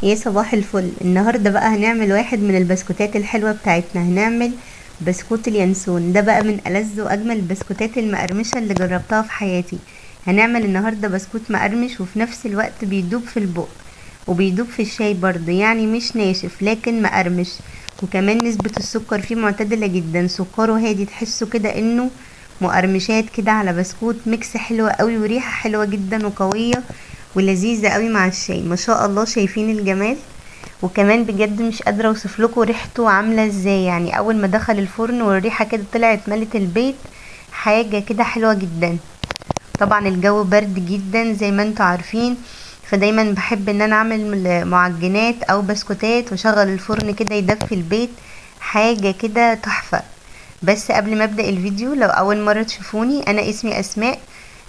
يا صباح الفل. النهارده بقى هنعمل واحد من البسكوتات الحلوه بتاعتنا. هنعمل بسكوت اليانسون. ده بقى من ألذ واجمل البسكوتات المقرمشه اللي جربتها في حياتي. هنعمل النهارده بسكوت مقرمش وفي نفس الوقت بيدوب في البق وبيدوب في الشاي برضه، يعني مش ناشف لكن مقرمش. وكمان نسبة السكر فيه معتدلة جدا، سكره هادي، تحسه كده انه مقرمشات كده على بسكوت. ميكس حلوة قوي وريحة حلوة جدا وقوية ولذيذة قوي مع الشاي. ما شاء الله، شايفين الجمال؟ وكمان بجد مش قادرة اوصف لكم ريحته عاملة ازاي. يعني اول ما دخل الفرن والريحة كده طلعت ملت البيت، حاجة كده حلوة جدا. طبعا الجو برد جدا زي ما انتوا عارفين، فدايما بحب ان انا اعمل معجنات او بسكوتات واشغل الفرن كده يدفي البيت. حاجة كده تحفة. بس قبل ما ابدأ الفيديو، لو اول مرة تشوفوني، انا اسمي اسماء.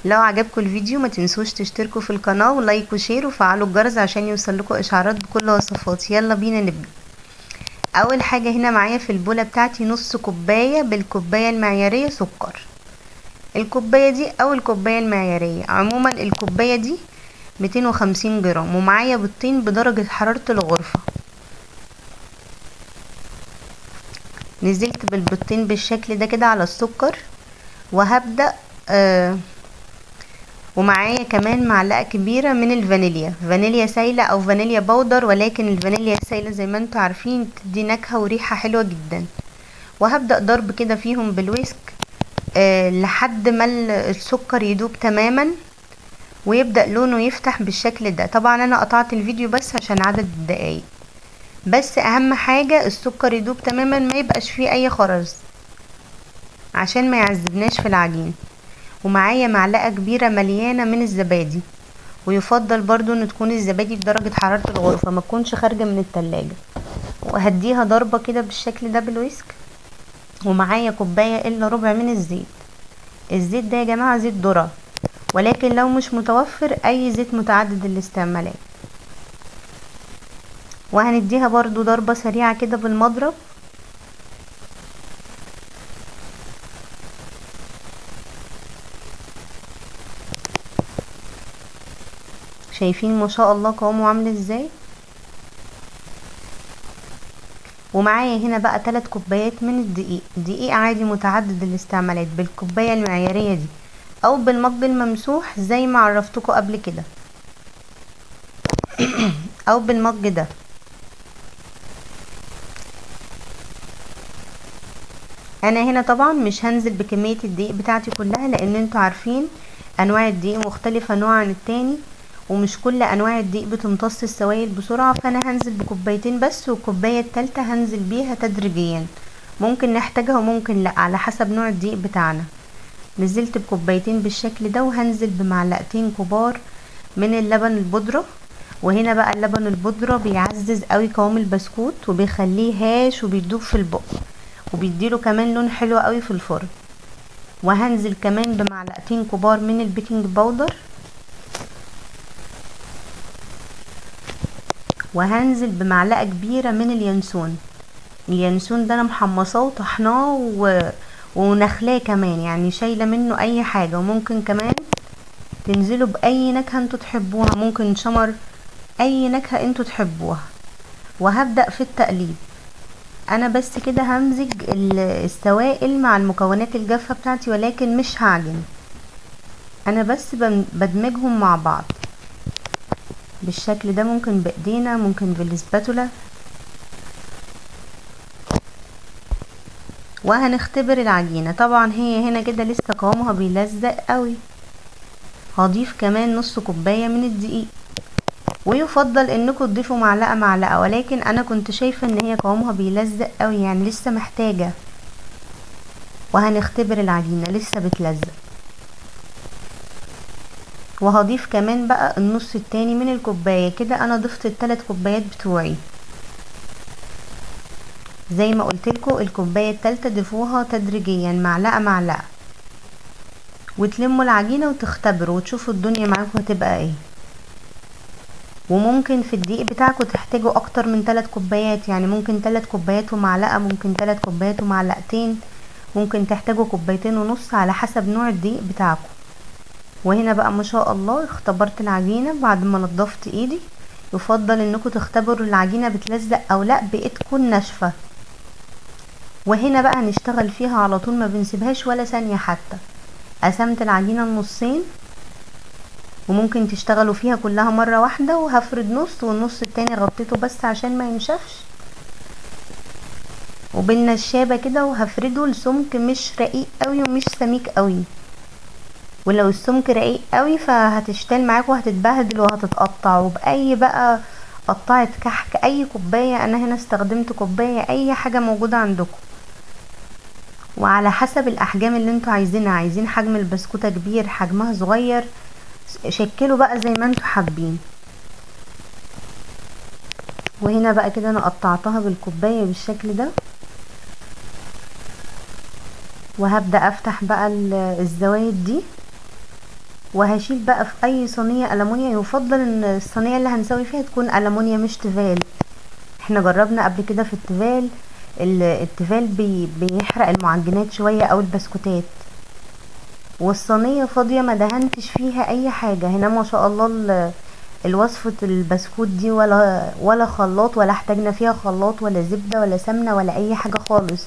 لو عجبكم الفيديو ما تنسوش تشتركوا في القناة ولايك وشير وفعلوا الجرس عشان يوصلكوا اشعارات بكل وصفاتي. يلا بينا نبدأ. اول حاجة هنا معايا في البولة بتاعتي نص كوباية بالكوباية المعيارية سكر. الكوباية دي او الكوباية المعيارية، عموما الكوباية دي 250 جرام. ومعايا بيضتين بدرجة حرارة الغرفة. نزلت بالبيضتين بالشكل ده كده على السكر وهبدأ ومعايا كمان معلقة كبيرة من الفانيليا، فانيليا سايلة او فانيليا بودر، ولكن الفانيليا السايلة زي ما انتوا عارفين بتدي نكهة وريحة حلوة جدا. وهبدأ ضرب كده فيهم بالويسك لحد ما السكر يدوب تماما ويبدأ لونه يفتح بالشكل ده. طبعا انا قطعت الفيديو بس عشان عدد الدقايق. بس اهم حاجة السكر يدوب تماما، ما يبقاش فيه اي خرز عشان ما يعذبناش في العجين. ومعايا معلقة كبيرة مليانة من الزبادي، ويفضل برضو ان تكون الزبادي بدرجة حرارة الغرفة، ما تكونش خارجة من التلاجة. وهديها ضربة كده بالشكل ده بالويسك. ومعايا كوباية الا ربع من الزيت. الزيت ده يا جماعة زيت ذرة، ولكن لو مش متوفر اي زيت متعدد الاستعمالات. وهنديها برضو ضربة سريعة كده بالمضرب. شايفين ما شاء الله قوامه عامل ازاي؟ ومعايا هنا بقى 3 كوبايات من الدقيق. دقيق عادي متعدد الاستعمالات بالكوباية المعيارية دي او بالمج الممسوح زي ما عرفتكم قبل كده او بالمج ده. انا هنا طبعا مش هنزل بكمية الدقيق بتاعتي كلها، لان انتوا عارفين انواع الدقيق مختلفة نوع عن التاني، ومش كل انواع الدقيق بتمتص السوائل بسرعة. فانا هنزل بكوبايتين بس، والكوباية التالتة هنزل بيها تدريجيا، ممكن نحتاجها وممكن لا على حسب نوع الدقيق بتاعنا. نزلت بكوبايتين بالشكل ده، وهنزل بمعلقتين كبار من اللبن البودرة. وهنا بقى اللبن البودرة بيعزز قوي قوام البسكوت وبيخليه هاش وبيدوب في البق، وبيديله كمان لون حلو قوي في الفرن. وهنزل كمان بمعلقتين كبار من البيكنج باودر. وهنزل بمعلقة كبيرة من اليانسون. اليانسون ده انا محمصاه وطحناه ونخلاه كمان، يعني شايلة منه اي حاجة. وممكن كمان تنزلوا باي نكهة انتوا تحبوها، ممكن شمر، اي نكهة انتوا تحبوها. وهبدأ في التقليب. انا بس كده همزج السوائل مع المكونات الجافة بتاعتي، ولكن مش هعجن، انا بس بدمجهم مع بعض بالشكل ده. ممكن بايدينا، ممكن بالسباتولا. وهنختبر العجينة. طبعا هي هنا كده لسه قوامها بيلزق قوي. هضيف كمان نص كوباية من الدقيق، ويفضل انكم تضيفوا معلقة معلقة، ولكن انا كنت شايفة ان هي قوامها بيلزق قوي، يعني لسه محتاجة. وهنختبر العجينة لسه بتلزق. وهضيف كمان بقى النص التاني من الكوباية. كده انا ضفت ال3 كوبايات بتوعي. زي ما قلتلكوا الكوباية التالتة ضيفوها تدريجيا معلقة معلقة، وتلموا العجينة وتختبروا وتشوفوا الدنيا معاكم هتبقى ايه. وممكن في الدقيق بتاعكم تحتاجوا اكتر من 3 كوبايات، يعني ممكن 3 كوبايات ومعلقة، ممكن 3 كوبايات ومعلقتين، ممكن تحتاجوا كوبايتين ونص على حسب نوع الدقيق بتاعكم. وهنا بقى ما شاء الله اختبرت العجينة بعد ما نضفت ايدي، يفضل انكم تختبروا العجينة بتلزق او لا، بتكون ناشفة. وهنا بقى هنشتغل فيها على طول، ما بنسيبهاش ولا ثانية حتى. قسمت العجينة النصين، وممكن تشتغلوا فيها كلها مرة واحدة، وهفرد نص والنص التاني غطيته بس عشان ما ينشفش، وبالنشابة كده، وهفرده لسمك مش رقيق قوي ومش سميك قوي. ولو السمك رقيق قوي فهتشتغل معاك وهتتبهدل وهتتقطع. وبأي بقى قطعة كحك، اي كوباية، انا هنا استخدمت كوباية، اي حاجة موجودة عندكم، وعلى حسب الاحجام اللي انتوا عايزينها. عايزين حجم البسكوتة كبير، حجمها صغير، شكلوا بقى زي ما انتوا حابين. وهنا بقى كده انا قطعتها بالكوباية بالشكل ده، وهبدأ افتح بقى الزوايد دي، وهشيل بقى في اي صينية ألمونيا. يفضل ان الصينية اللي هنسوي فيها تكون ألمونيا مش تيفال. احنا جربنا قبل كده في التيفال، التيفال بيحرق المعجنات شوية او البسكوتات. والصينية فاضية ما دهنتش فيها اي حاجة. هنا ما شاء الله الوصفة البسكوت دي ولا خلاط، ولا احتاجنا فيها خلاط ولا زبدة ولا سمنة ولا اي حاجة خالص،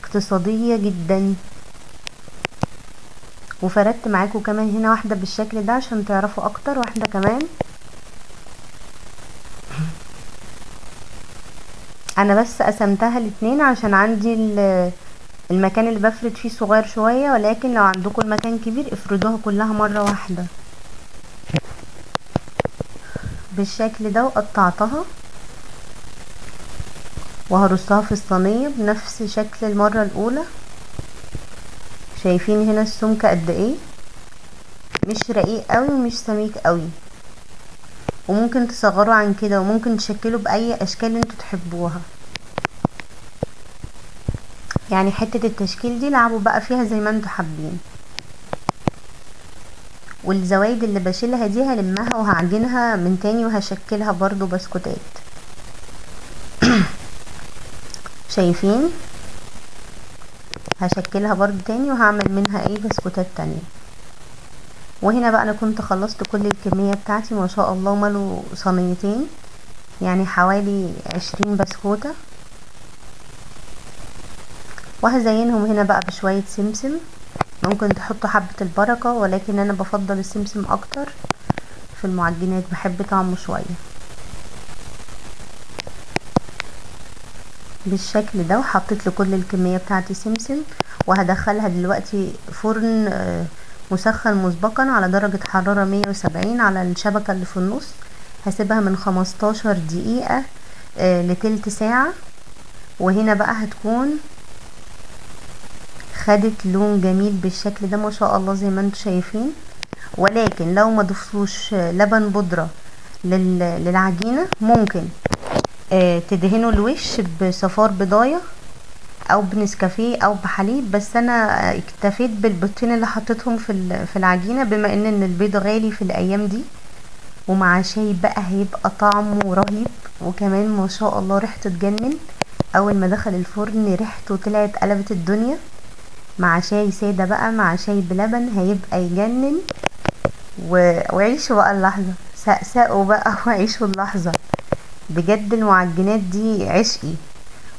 اقتصادية جدا. وفردت معاكم كمان هنا واحدة بالشكل ده عشان تعرفوا اكتر، واحدة كمان. انا بس قسمتها الاتنين عشان عندي المكان اللي بفرد فيه صغير شوية، ولكن لو عندكم المكان كبير افردوها كلها مرة واحدة بالشكل ده. وقطعتها وهرصها في الصينية بنفس شكل المرة الاولى. شايفين هنا السمك قد ايه؟ مش رقيق قوي ومش سميك قوي. وممكن تصغروا عن كده، وممكن تشكلوا باي اشكال انتوا تحبوها. يعني حتة التشكيل دي لعبوا بقى فيها زي ما انتوا حابين. والزوايد اللي بشيلها دي هلمها وهعجنها من تاني وهشكلها برضو بسكوتات. شايفين؟ هشكلها برضو تاني وهعمل منها ايه بسكوتات تانية. وهنا بقى انا كنت خلصت كل الكمية بتاعتي ما شاء الله، مالوا صينيتين، يعني حوالي 20 بسكوتة. وهزينهم هنا بقى بشوية سمسم. ممكن تحطوا حبة البركة، ولكن انا بفضل السمسم اكتر في المعجنات، بحب طعمه شوية بالشكل ده. وحطيت لكل الكمية بتاعتي سمسم، وهدخلها دلوقتي فرن مسخن مسبقا على درجة حرارة 170 على الشبكة اللي في النص. هسيبها من 15 دقيقة لتلت ساعة. وهنا بقى هتكون خدت لون جميل بالشكل ده ما شاء الله زي ما انتوا شايفين. ولكن لو ما ضفتوش لبن بودرة للعجينة، ممكن تدهنوا الوش بصفار بضاية او بنسكافيه او بحليب. بس انا اكتفيت بالبيضتين اللي حطيتهم في العجينة، بما ان البيض غالي في الايام دي. ومع شاي بقى هيبقى طعمه رهيب. وكمان ما شاء الله ريحته تجنن. اول ما دخل الفرن ريحته طلعت قلبت الدنيا. مع شاي سادة بقى، مع شاي بلبن، هيبقى يجنن. وعيشوا بقى اللحظة، سقسقوا بقى وعيشوا اللحظة. بجد المعجنات دي عشقي.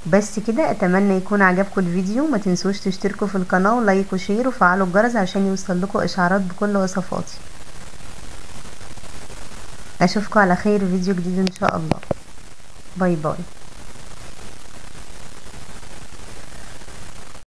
بس كده، اتمنى يكون عجبكم الفيديو. ما تنسوش تشتركوا في القناة ولايك وشير وفعلوا الجرس عشان يوصل لكم اشعارات بكل وصفاتي. اشوفكم على خير في فيديو جديد ان شاء الله. باي باي.